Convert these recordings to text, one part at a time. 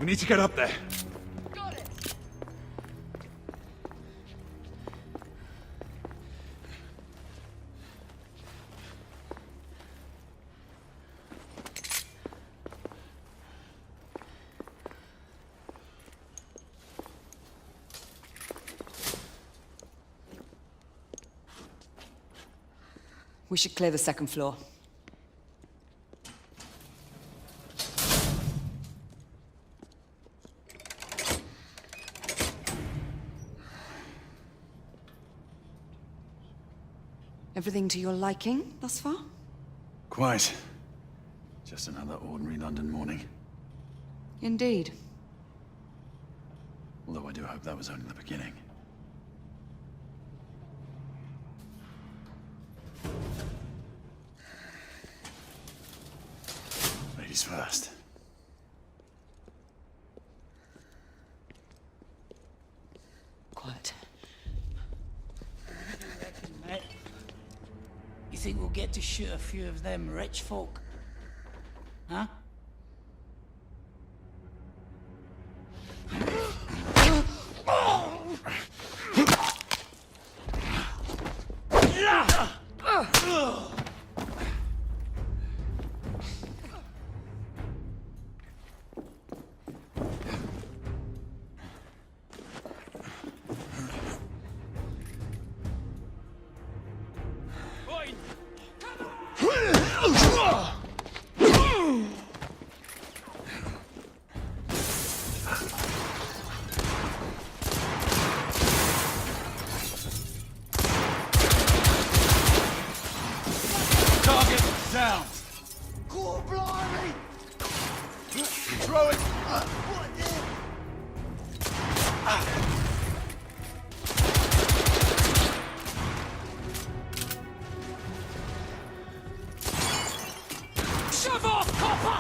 We need to get up there. Got it. We should clear the second floor. Everything to your liking thus far? Quite. Just another ordinary London morning. Indeed. Although I do hope that was only the beginning. Ladies first. Quiet. Mate, you think we'll get to shoot a few of them rich folk? Huh? Target down! Cool, blimey! Throw it! What the? Shove off, copper!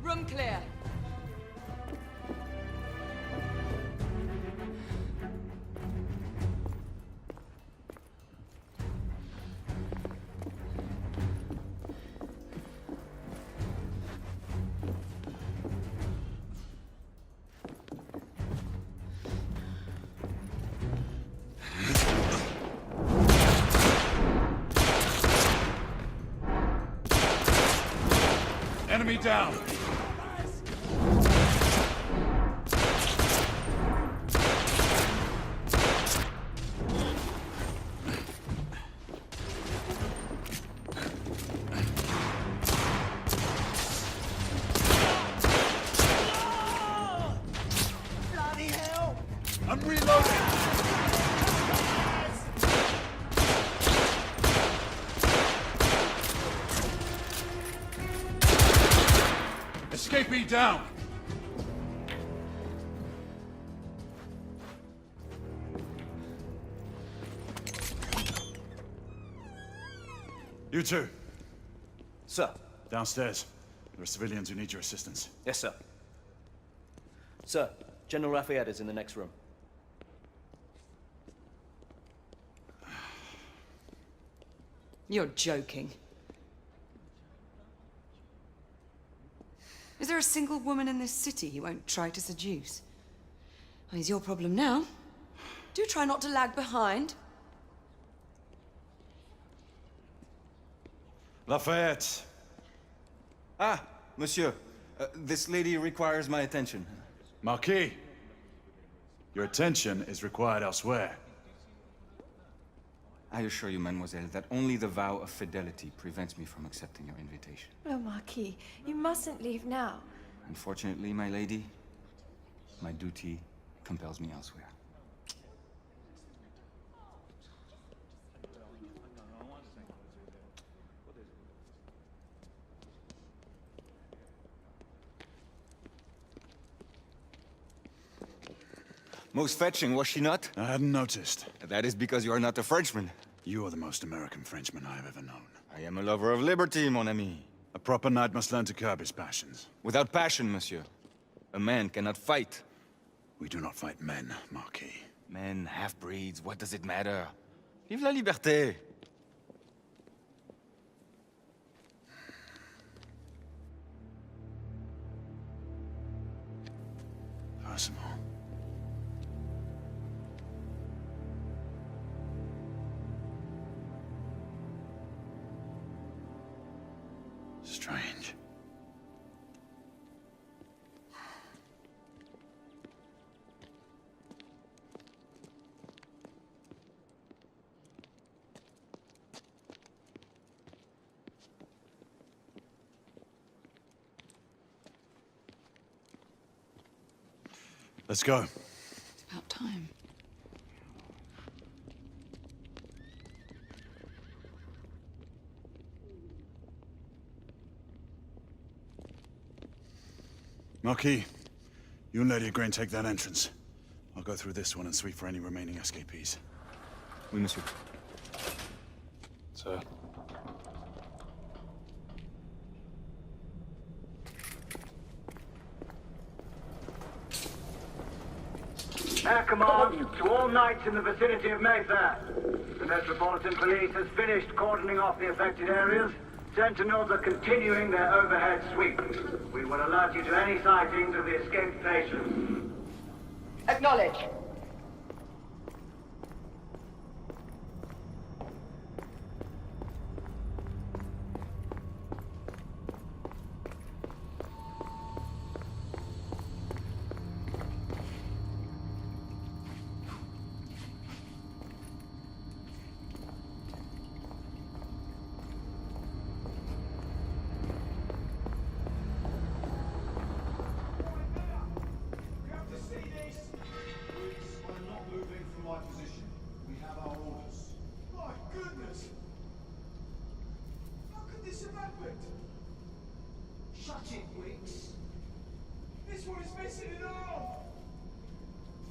Room clear. Enemy down! Bloody hell! I'm reloading! Escapee down! You two, Sir. downstairs. There are civilians who need your assistance. Yes, sir. Sir, General Lafayette is in the next room. You're joking. Is there a single woman in this city he won't try to seduce? Well, it's your problem now. Do try not to lag behind. Lafayette! Ah, monsieur. This lady requires my attention. Marquis! Your attention is required elsewhere. I assure you, mademoiselle, that only the vow of fidelity prevents me from accepting your invitation. Oh, Marquis, you mustn't leave now. Unfortunately, my lady, my duty compels me elsewhere. Most fetching, was she not? I hadn't noticed. That is because you are not a Frenchman. You are the most American Frenchman I have ever known. I am a lover of liberty, mon ami. A proper knight must learn to curb his passions. Without passion, monsieur, a man cannot fight. We do not fight men, Marquis. Men, half-breeds, what does it matter? Vive la liberté! Personal. Strange. Let's go. It's about time. Marquis, you and Lady Grain take that entrance. I'll go through this one and sweep for any remaining escapees. Oui, monsieur. Sir. Air command to all knights in the vicinity of Mayfair. The Metropolitan Police has finished cordoning off the affected areas. Sentinels are continuing their overhead sweep. We will alert you to any sightings of the escaped patients. Acknowledge. Shut it, Wicks. This one is missing an arm.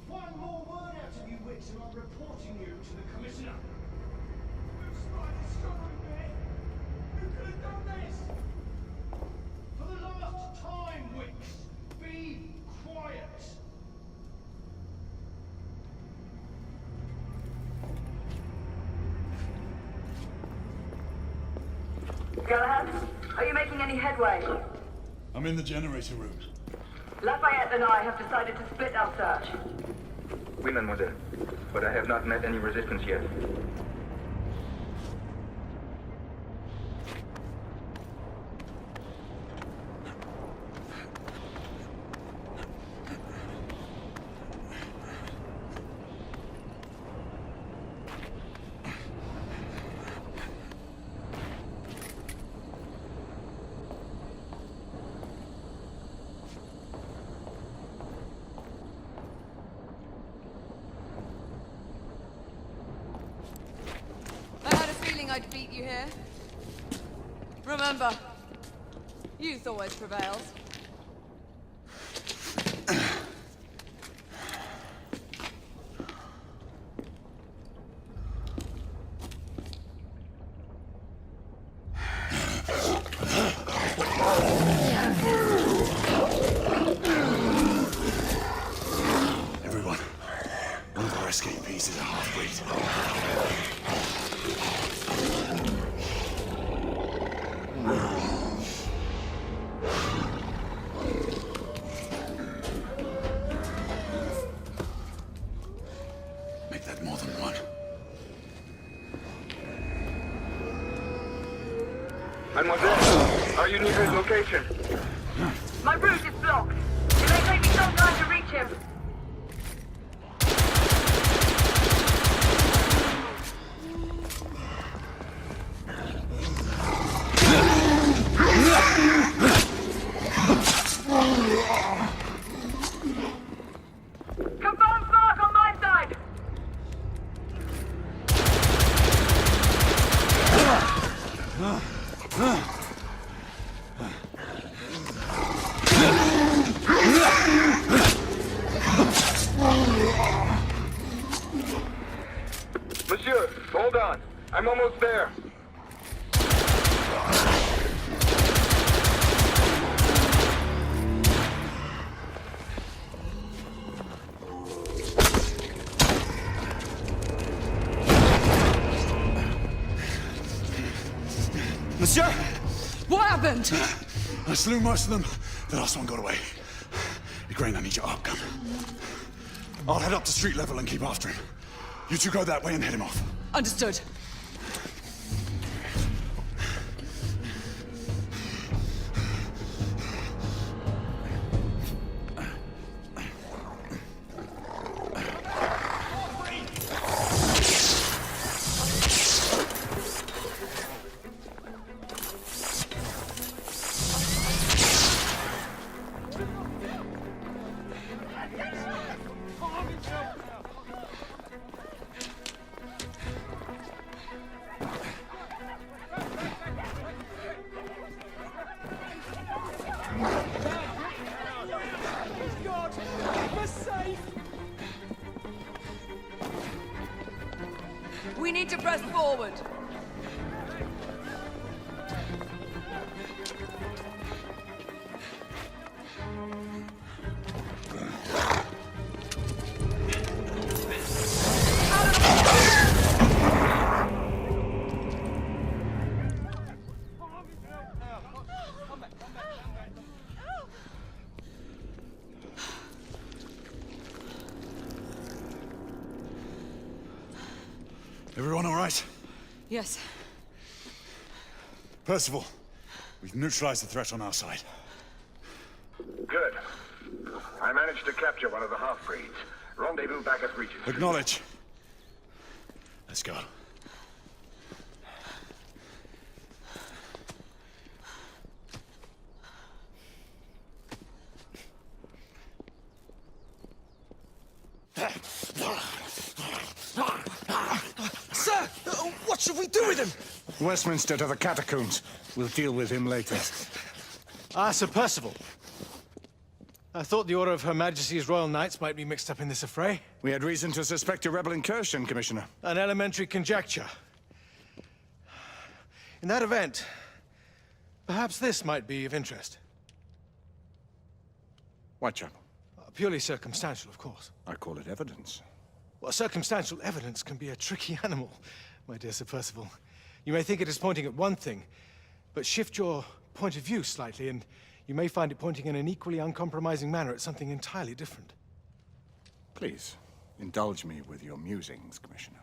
One more word out of you, Wicks, and I'm reporting you to the Commissioner. Looks like it's struggling me. Who could have done this? For the last time, Wicks, be quiet. Galahad, are you making any headway? I'm in the generator room. Lafayette and I have decided to split our search. Oui, mademoiselle. But I have not met any resistance yet. I had a feeling I'd beat you here. Remember, youth always prevails. Everyone, one of our escapees is a half-breed. Make that more than one. Mademoiselle, are you near his location? My route is blocked. It may take me some time to reach him. Confirm mark on my side. Monsieur, hold on. I'm almost there. Monsieur! What happened? I slew most of them. The last one got away. Igraine, I need your arc gun. I'll head up to street level and keep after him. You two go that way and head him off. Understood. We need to press forward. Everyone all right? Yes. Percival, we've neutralized the threat on our side. Good. I managed to capture one of the half-breeds. Rendezvous back at Regis. Acknowledge. Let's go. Sir! What should we do with him? Westminster to the catacombs. We'll deal with him later. Ah, Sir Percival. I thought the Order of Her Majesty's Royal Knights might be mixed up in this affray. We had reason to suspect a rebel incursion, Commissioner. An elementary conjecture. In that event, perhaps this might be of interest. Whitechapel. Purely circumstantial, of course. I call it evidence. Well, circumstantial evidence can be a tricky animal, my dear Sir Percival. You may think it is pointing at one thing, but shift your point of view slightly, and you may find it pointing in an equally uncompromising manner at something entirely different. Please, indulge me with your musings, Commissioner.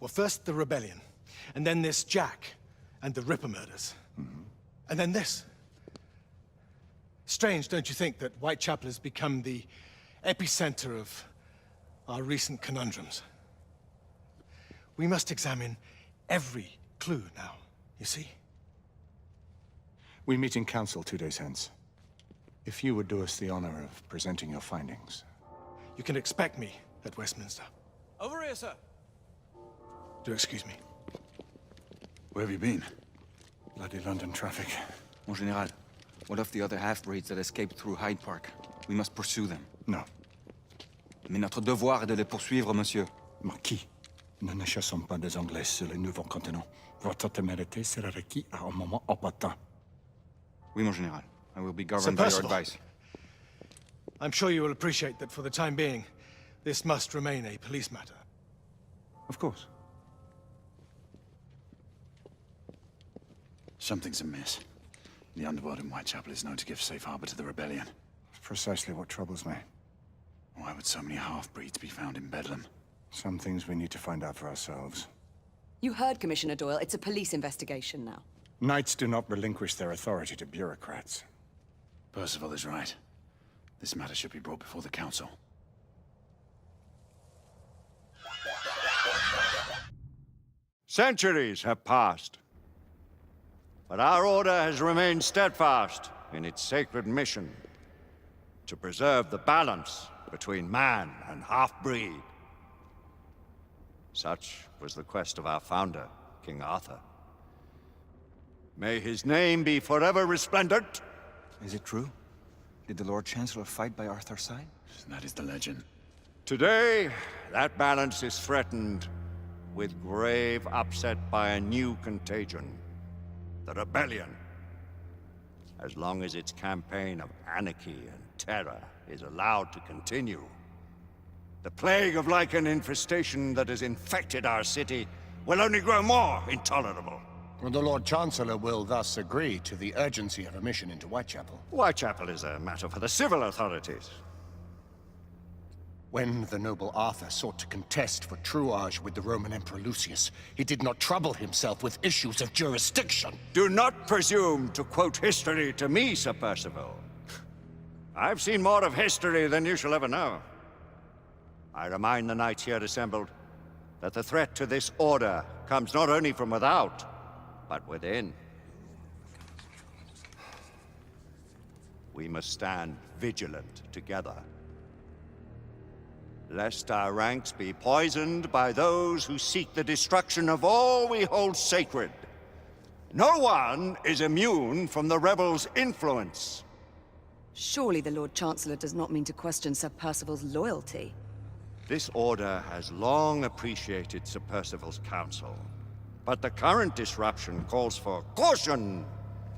Well, first the rebellion, and then this Jack, and the Ripper murders. And then this. Strange, don't you think, that Whitechapel has become the epicenter of our recent conundrums? We must examine every clue now, you see? We meet in council 2 days hence. If you would do us the honor of presenting your findings. You can expect me at Westminster. Over here, sir. Do excuse me. Where have you been? Bloody London traffic. Mon Général, what of the other half-breeds that escaped through Hyde Park? We must pursue them. No. Mais notre devoir est de les poursuivre, monsieur. Marquis, nous ne chassons pas des Anglais sur le nouveau continent. Votre témérité sera requise à un moment opportun. Oui, mon Général. I will be Sir governed by your Percival. advice. I'm sure you will appreciate that for the time being, this must remain a police matter. Of course. Something's amiss. The underworld in Whitechapel is known to give safe harbor to the rebellion. Precisely what troubles me. Why would so many half-breeds be found in Bedlam? Some things we need to find out for ourselves. You heard, Commissioner Doyle. It's a police investigation now. Knights do not relinquish their authority to bureaucrats. Percival is right. This matter should be brought before the council. Centuries have passed, but our order has remained steadfast in its sacred mission to preserve the balance between man and half-breed. Such was the quest of our founder, King Arthur. May his name be forever resplendent. Is it true? Did the Lord Chancellor fight by Arthur's side? That is the legend. Today, that balance is threatened with grave upset by a new contagion, the rebellion. As long as its campaign of anarchy and terror is allowed to continue, the plague of lichen infestation that has infected our city will only grow more intolerable. The Lord Chancellor will thus agree to the urgency of a mission into Whitechapel. Whitechapel is a matter for the civil authorities. When the noble Arthur sought to contest for truage with the Roman Emperor Lucius, he did not trouble himself with issues of jurisdiction. Do not presume to quote history to me, Sir Percival. I've seen more of history than you shall ever know. I remind the knights here assembled that the threat to this order comes not only from without, but within. We must stand vigilant together, lest our ranks be poisoned by those who seek the destruction of all we hold sacred. No one is immune from the rebels' influence. Surely the Lord Chancellor does not mean to question Sir Percival's loyalty. This order has long appreciated Sir Percival's counsel, but the current disruption calls for caution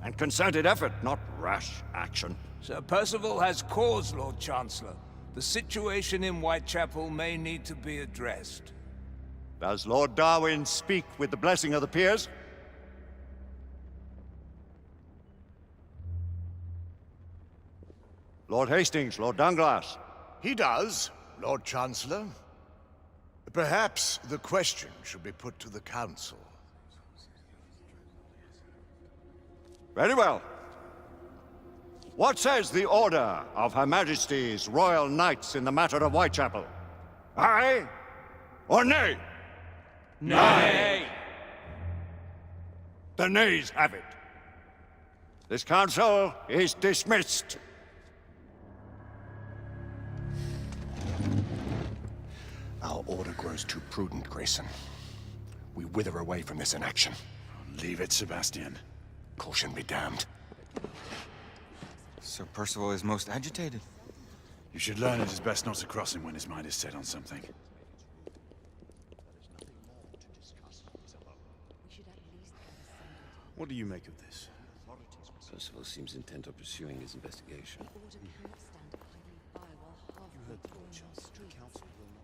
and concerted effort, not rash action. Sir Percival has cause, Lord Chancellor. The situation in Whitechapel may need to be addressed. Does Lord Darwin speak with the blessing of the peers? Lord Hastings, Lord Dunglass. He does, Lord Chancellor. Perhaps the question should be put to the Council. Very well. What says the Order of Her Majesty's Royal Knights in the matter of Whitechapel? Aye or nay? Nay! The nays have it. This council is dismissed. Our order grows too prudent, Grayson. We wither away from this inaction. Leave it, Sebastian. Caution be damned. Sir Percival is most agitated. You should learn it is best not to cross him when his mind is set on something. What do you make of this? Percival seems intent on pursuing his investigation.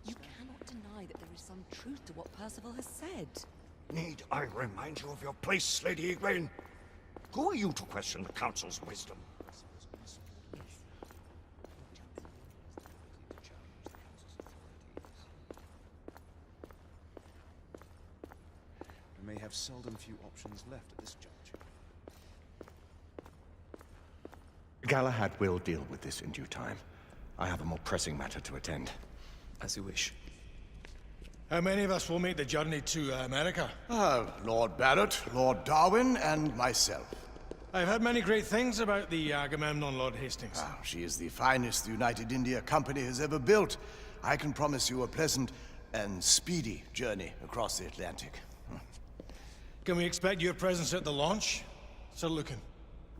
You cannot deny that there is some truth to what Percival has said. Need I remind you of your place, Lady Igraine? Who are you to question the Council's wisdom? We may have seldom few options left at this juncture. Galahad will deal with this in due time. I have a more pressing matter to attend. As you wish. How many of us will make the journey to America? Lord Barrett, Lord Darwin, and myself. I've heard many great things about the Agamemnon, Lord Hastings. She is the finest the United India Company has ever built. I can promise you a pleasant and speedy journey across the Atlantic. Can we expect your presence at the launch, Sir Lucan?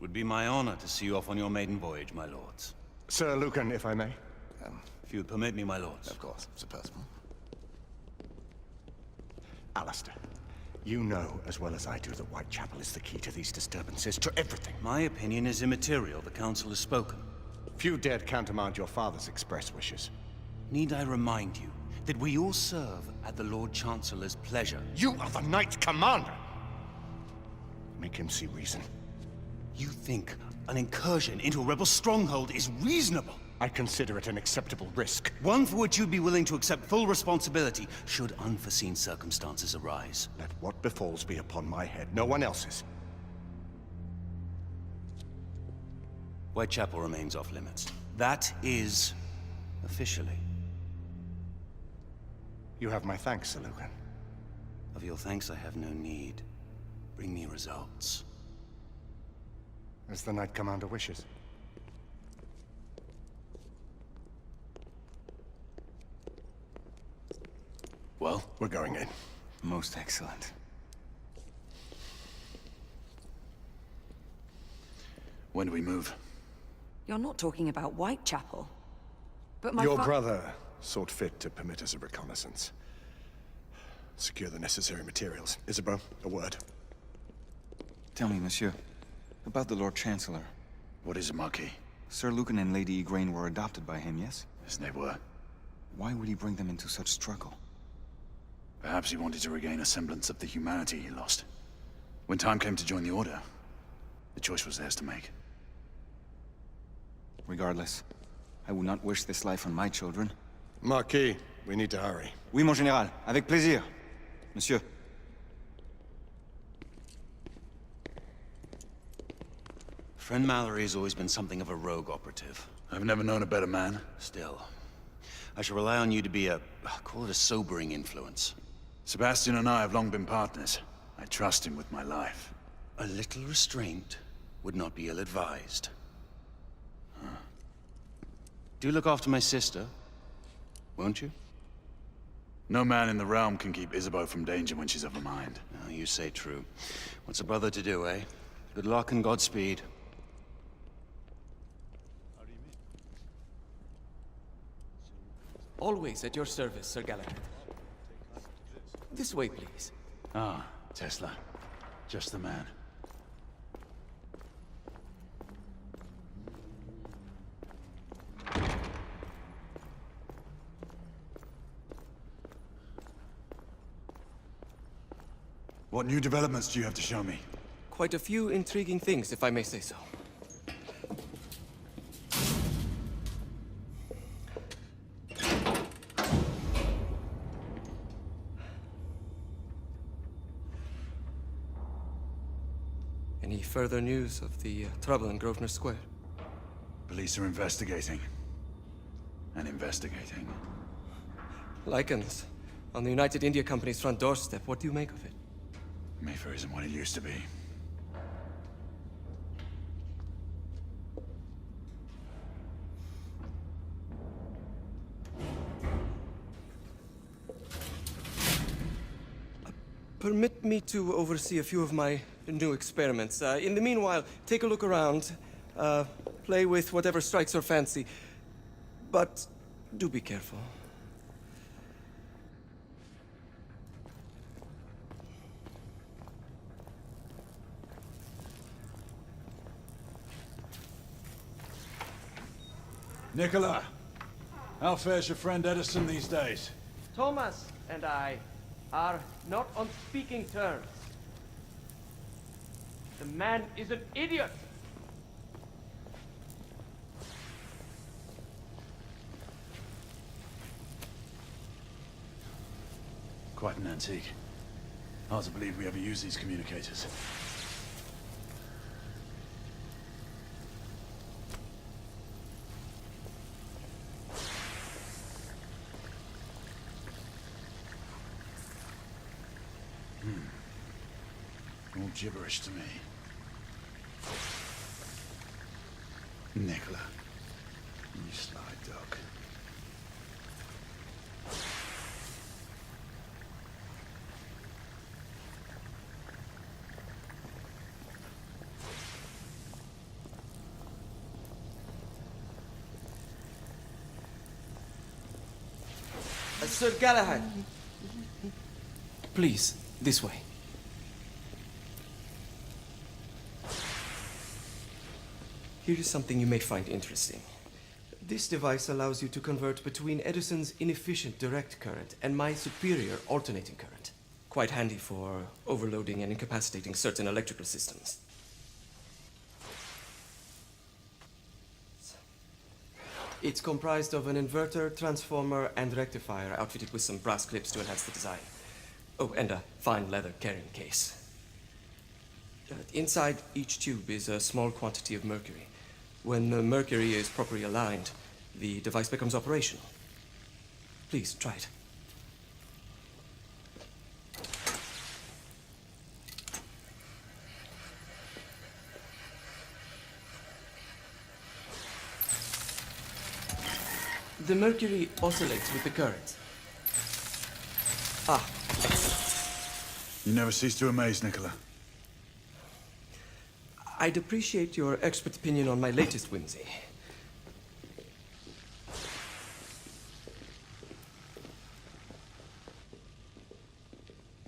Would be my honor to see you off on your maiden voyage, my lords. Sir Lucan, if I may. If you would permit me, my lords. Of course, Sir Percival. Alistair, you know as well as I do that Whitechapel is the key to these disturbances, to everything. My opinion is immaterial. The Council has spoken. Few dared countermand your father's express wishes. Need I remind you that we all serve at the Lord Chancellor's pleasure? You are the Knight Commander! Make him see reason. You think an incursion into a rebel stronghold is reasonable? I consider it an acceptable risk. One for which you'd be willing to accept full responsibility should unforeseen circumstances arise. Let what befalls be upon my head, no one else's. Whitechapel remains off limits. That is officially. You have my thanks, Sir Lucan. Of your thanks I have no need. Bring me results. As the Knight Commander wishes. Well, we're going in. Most excellent. When do we move? You're not talking about Whitechapel. But my Your brother sought fit to permit us a reconnaissance. Secure the necessary materials. Isabeau, a word. Tell me, monsieur, about the Lord Chancellor. What is it, Marquis? Sir Lucan and Lady Igraine were adopted by him, yes? Yes, they were. Why would he bring them into such struggle? Perhaps he wanted to regain a semblance of the humanity he lost. When time came to join the Order, the choice was theirs to make. Regardless, I would not wish this life on my children. Marquis, we need to hurry. Oui, mon général. Avec plaisir. Monsieur. Friend Mallory has always been something of a rogue operative. I've never known a better man. Still, I shall rely on you to be call it a sobering influence. Sebastian and I have long been partners. I trust him with my life. A little restraint would not be ill-advised. Do look after my sister, won't you? No man in the realm can keep Isabeau from danger when she's of a mind. Oh, you say true. What's a brother to do, eh? Good luck and Godspeed. Always at your service, Sir Galahad. This way, please. Ah, Tesla. Just the man. What new developments do you have to show me? Quite a few intriguing things, if I may say so. Any further news of the trouble in Grosvenor Square? Police are investigating. And investigating. Lichens. On the United India Company's front doorstep. What do you make of it? Mayfair isn't what it used to be. Permit me to oversee a few of my new experiments. In the meanwhile, take a look around. Play with whatever strikes your fancy. But do be careful. Nicola, how fares your friend Edison these days? Thomas and I are not on speaking terms. The man is an idiot. Quite an antique. Hard to believe we ever use these communicators. All gibberish to me. Nicola, you sly dog. Sir Galahad. Please, this way. Here is something you may find interesting. This device allows you to convert between Edison's inefficient direct current and my superior alternating current. Quite handy for overloading and incapacitating certain electrical systems. It's comprised of an inverter, transformer, and rectifier outfitted with some brass clips to enhance the design. Oh, and a fine leather carrying case. Inside each tube is a small quantity of mercury. When the mercury is properly aligned, the device becomes operational. Please, try it. The mercury oscillates with the current. Ah. You never cease to amaze, Nicola. I'd appreciate your expert opinion on my latest whimsy.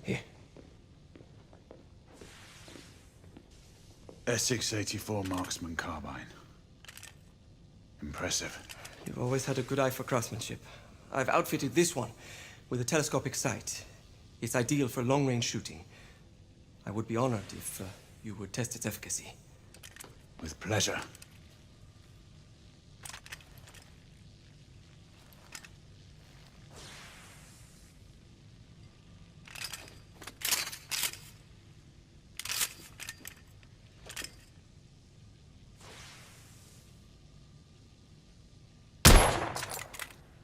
Here. S684 Marksman Carbine. Impressive. You've always had a good eye for craftsmanship. I've outfitted this one with a telescopic sight. It's ideal for long-range shooting. I would be honored if you would test its efficacy. With pleasure.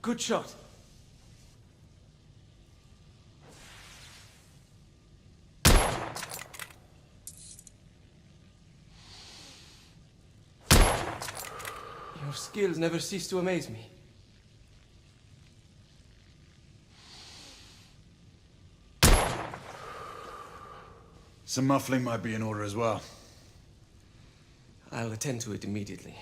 Good shot. Your skills never cease to amaze me. Some muffling might be in order as well. I'll attend to it immediately.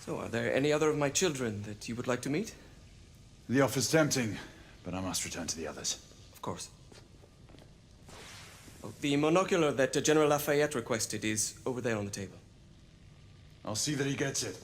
So, are there any other of my children that you would like to meet? The offer's tempting, but I must return to the others. Of course. Oh, the monocular that General Lafayette requested is over there on the table. I'll see that he gets it.